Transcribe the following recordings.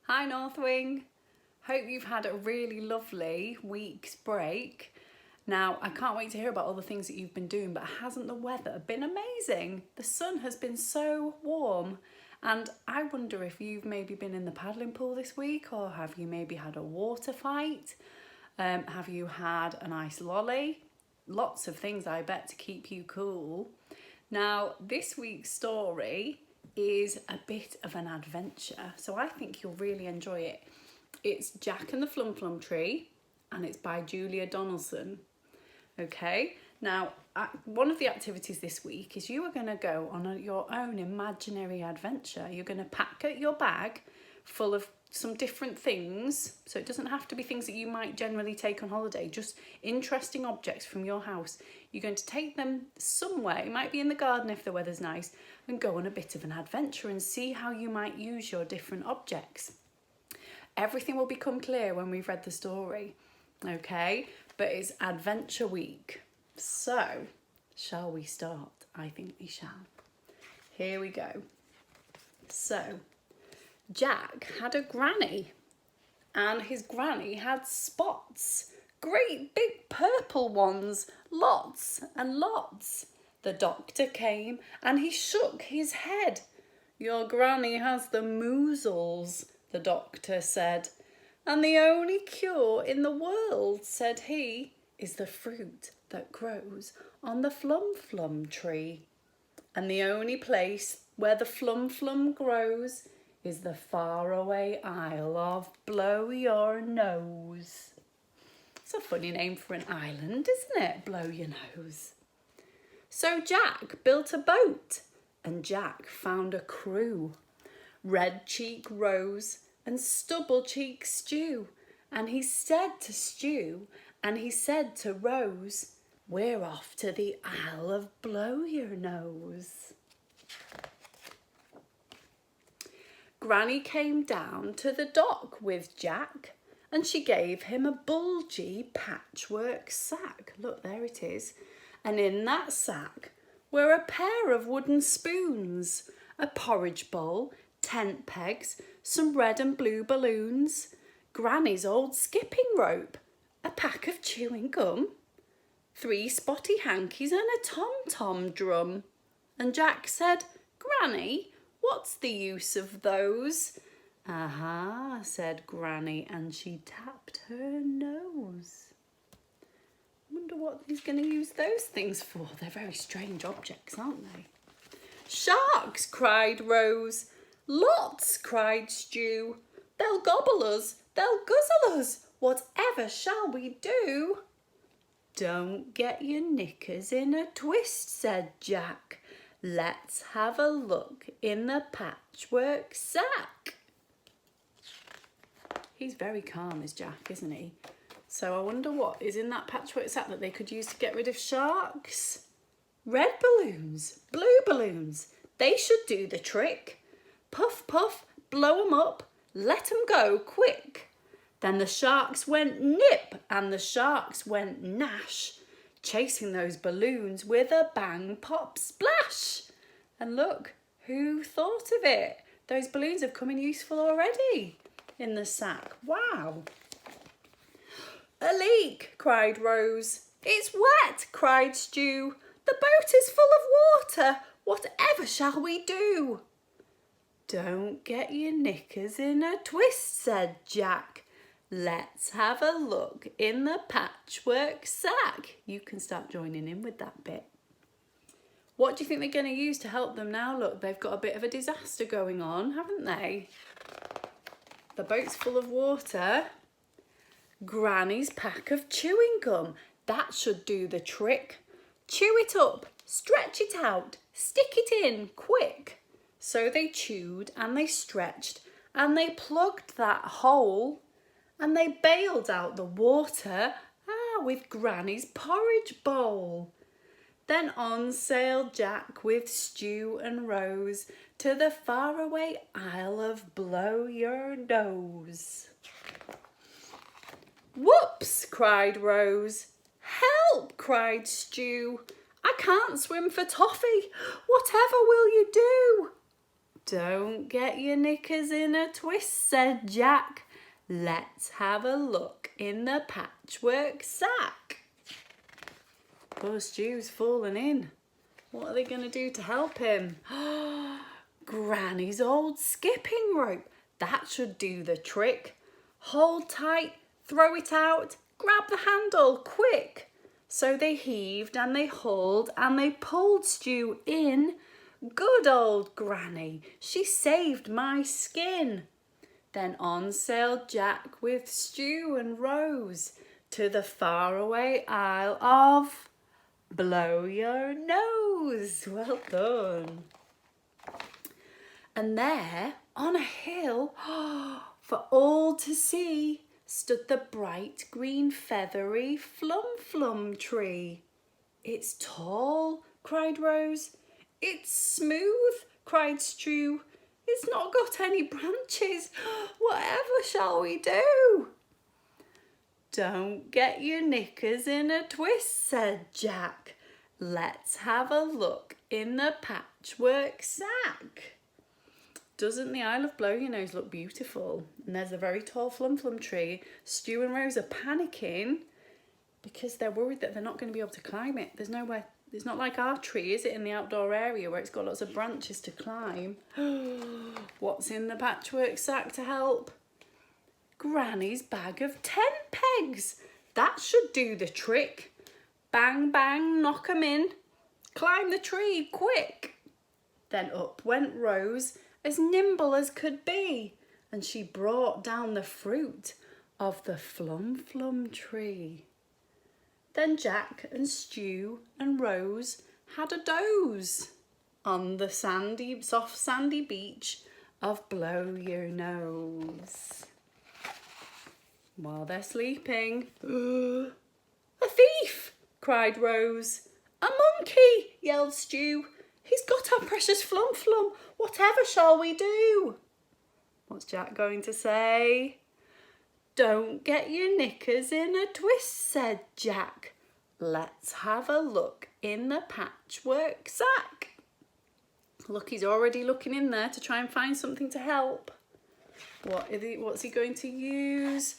Hi Northwing, hope you've had a really lovely week's break. Now, I can't wait to hear about all the things that you've been doing, but hasn't the weather been amazing? The sun has been so warm, and I wonder if you've maybe been in the paddling pool this week, or have you maybe had a water fight? Have you had a nice lolly? Lots of things, I bet, to keep you cool. Now, this week's story is a bit of an adventure, so I think you'll really enjoy it. It's Jack and the FlumFlum Tree, and it's by Julia Donaldson. Okay, now one of the activities this week is you are going to go on your own imaginary adventure. You're going to pack your bag full of some different things, so it doesn't have to be things that you might generally take on holiday, just interesting objects from your house. You're going to take them somewhere, it might be in the garden if the weather's nice, and go on a bit of an adventure and see how you might use your different objects. Everything will become clear when we've read the story, okay? But it's adventure week. So, shall we start? I think we shall. Here we go. So, Jack had a granny, and his granny had spots. Great big purple ones, lots and lots. The doctor came and he shook his head. Your granny has the measles, the doctor said. And the only cure in the world, said he, is the fruit that grows on the FlumFlum tree. And the only place where the FlumFlum grows is the faraway isle of Blow Your Nose. It's a funny name for an island, isn't it? Blow Your Nose. So Jack built a boat, and Jack found a crew. Red Cheek Rose and Stubble Cheek Stew. And he said to Stew, and he said to Rose, we're off to the Isle of Blow Your Nose. Granny came down to the dock with Jack, and she gave him a bulgy patchwork sack. Look, there it is. And in that sack were a pair of wooden spoons, a porridge bowl, tent pegs, some red and blue balloons, Granny's old skipping rope, a pack of chewing gum, 3 spotty hankies and a tom-tom drum. And Jack said, Granny, what's the use of those? Aha, said Granny, and she tapped her nose. Wonder what he's going to use those things for. They're very strange objects, aren't they? Sharks, cried Rose. Lots, cried Stew. They'll gobble us, they'll guzzle us. Whatever shall we do? Don't get your knickers in a twist, said Jack. Let's have a look in the patchwork sack. He's very calm, is Jack, isn't he? So I wonder what is in that patchwork sack that they could use to get rid of sharks. Red balloons, blue balloons, they should do the trick. Puff, puff, blow 'em up, let 'em go quick. Then the sharks went nip and the sharks went nash, chasing those balloons with a bang, pop, splash. And look, who thought of it? Those balloons have come in useful already in the sack. Wow. A leak, cried Rose. It's wet, cried Stew. The boat is full of water. Whatever shall we do? Don't get your knickers in a twist, said Jack. Let's have a look in the patchwork sack. You can start joining in with that bit. What do you think they're going to use to help them now? Look, they've got a bit of a disaster going on, haven't they? The boat's full of water. Granny's pack of chewing gum. That should do the trick. Chew it up, stretch it out, stick it in, quick. So they chewed and they stretched and they plugged that hole and they bailed out the water with Granny's porridge bowl. Then on sailed Jack with Stew and Rose to the faraway Isle of Blow Your Nose. Whoops, cried Rose. Help, cried Stew. I can't swim for toffee. Whatever will you do? Don't get your knickers in a twist, said Jack. Let's have a look in the patchwork sack. Poor Stu's fallen in. What are they going to do to help him? Granny's old skipping rope. That should do the trick. Hold tight, throw it out, grab the handle, quick. So they heaved and they hauled and they pulled Stu in. Good old Granny, she saved my skin. Then on sailed Jack with Stu and Rose to the faraway Isle of Blow Your Nose. Well done. And there, on a hill, for all to see, stood the bright green feathery FlumFlum Tree. It's tall, cried Rose. It's smooth, cried Stu. It's not got any branches. Whatever shall we do? Don't get your knickers in a twist, said Jack. Let's have a look in the patchwork sack. Doesn't the Isle of Blow Your Nose look beautiful? And there's a very tall FlumFlum tree. Stu and Rose are panicking because they're worried that they're not going to be able to climb it. There's nowhere. It's not like our tree, is it, in the outdoor area where it's got lots of branches to climb? What's in the patchwork sack to help? Granny's bag of tent pegs. That should do the trick. Bang, bang, knock 'em in. Climb the tree, quick. Then up went Rose, as nimble as could be, and she brought down the fruit of the FlumFlum tree. Then Jack and Stu and Rose had a doze on the soft sandy beach of Blow Your Nose. While they're sleeping, a thief, cried Rose. A monkey, yelled Stu. He's got our precious FlumFlum. Whatever shall we do? What's Jack going to say? Don't get your knickers in a twist, said Jack. Let's have a look in the patchwork sack. Look, he's already looking in there to try and find something to help. What's he going to use?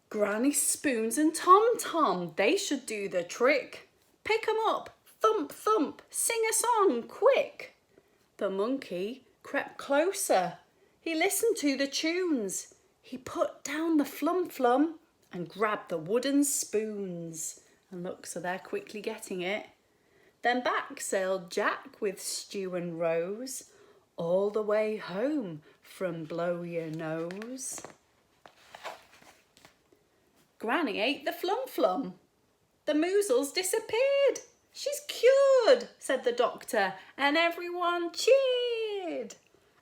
Granny's spoons and tom-tom. They should do the trick. Pick 'em up, thump, thump, sing a song, quick. The monkey crept closer. He listened to the tunes. He put down the FlumFlum and grabbed the wooden spoons. And look, so they're quickly getting it. Then back sailed Jack with Stu and Rose all the way home from Blow Your Nose. Granny ate the FlumFlum. The measles disappeared. She's cured, said the doctor, and everyone cheered.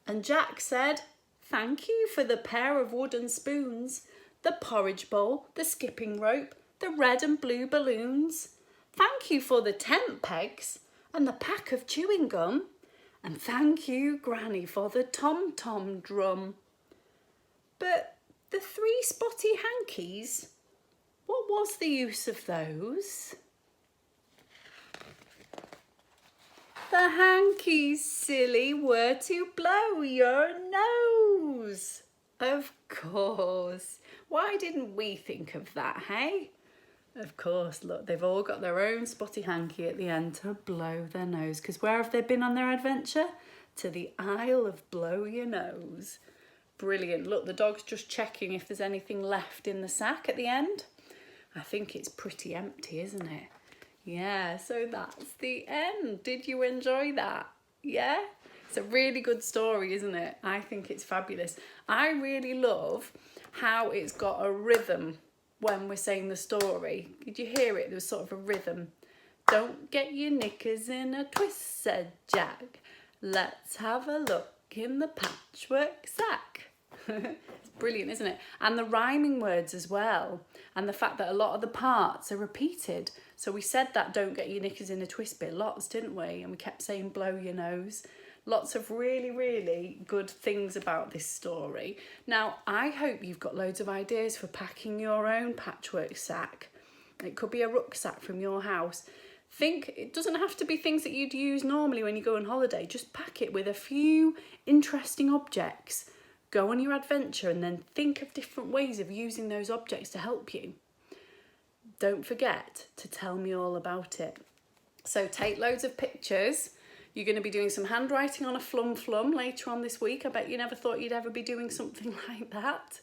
And Jack said, thank you for the pair of wooden spoons, the porridge bowl, the skipping rope, the red and blue balloons. Thank you for the tent pegs and the pack of chewing gum. And thank you, Granny, for the tom-tom drum. But the 3 spotty hankies, what was the use of those? The hankies, silly, were to blow your nose. Of course. Why didn't we think of that, hey? Of course, look, they've all got their own spotty hanky at the end to blow their nose. Because where have they been on their adventure? To the Isle of Blow Your Nose. Brilliant. Look, the dog's just checking if there's anything left in the sack at the end. I think it's pretty empty, isn't it? Yeah, so that's the end. Did you enjoy that? Yeah? It's a really good story, isn't it? I think it's fabulous. I really love how it's got a rhythm when we're saying the story. Did you hear it? There was sort of a rhythm. Don't get your knickers in a twist, said Jack. Let's have a look in the patchwork sack. It's brilliant, isn't it? And the rhyming words as well. And the fact that a lot of the parts are repeated. So we said that don't get your knickers in a twist bit lots, didn't we? And we kept saying blow your nose. Lots of really, really good things about this story. Now, I hope you've got loads of ideas for packing your own patchwork sack. It could be a rucksack from your house. Think, it doesn't have to be things that you'd use normally when you go on holiday. Just pack it with a few interesting objects. Go on your adventure and then think of different ways of using those objects to help you. Don't forget to tell me all about it. So take loads of pictures. You're going to be doing some handwriting on a FlumFlum later on this week. I bet you never thought you'd ever be doing something like that.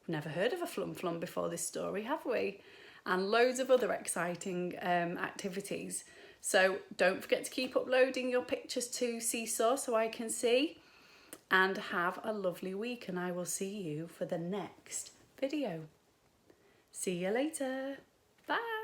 We've never heard of a FlumFlum before this story, have we? And loads of other exciting activities. So don't forget to keep uploading your pictures to Seesaw so I can see. And have a lovely week, and I will see you for the next video. See you later. Bye.